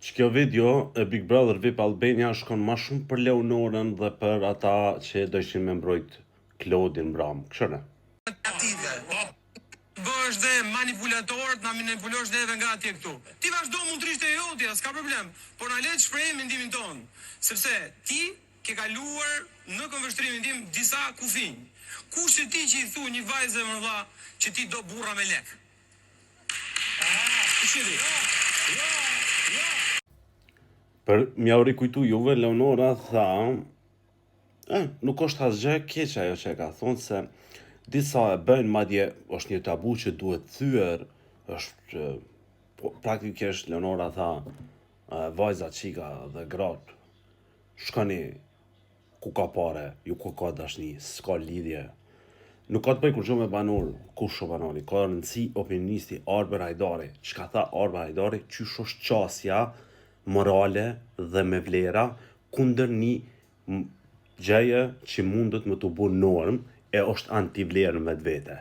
që kjo video e Big Brother VIP Albania shkon ma shumë për Leonorën dhe për ata që do ishin me mbrojt Klodin Bram. Këshëre. Bësh dhe manipulator, na manipulosh neve nga atje këtu. Ti vazhdo mund të rishte jotja, s'ka problem. Por na le të shprehim mendimin ton, sepse ti ke kaluar në konveshtrimin tim disa kufinj. Kush e ti që i thu një vajzë më dha që ti do burra me lek? Për mja u rikujtu juve, Leonora tha, nuk është asgjë e keqe ajo që e ka thonë, se disa e bëjnë, madje është një tabu që duhet thyer, është praktikisht Leonora tha, vajza, qika dhe gratë, shkoni ku ka pare, ju ku ka dashni, s'ka lidhje. Nuk ka të bëj kur gjo me banor, kush o banori, ka rëndësi opinionisti Arber Hajdari. Çka tha Arber Hajdari, qysh është qasja morale dhe me vlera kundër një gjëje që mundet me të bu norm e është anti vlerë me vete.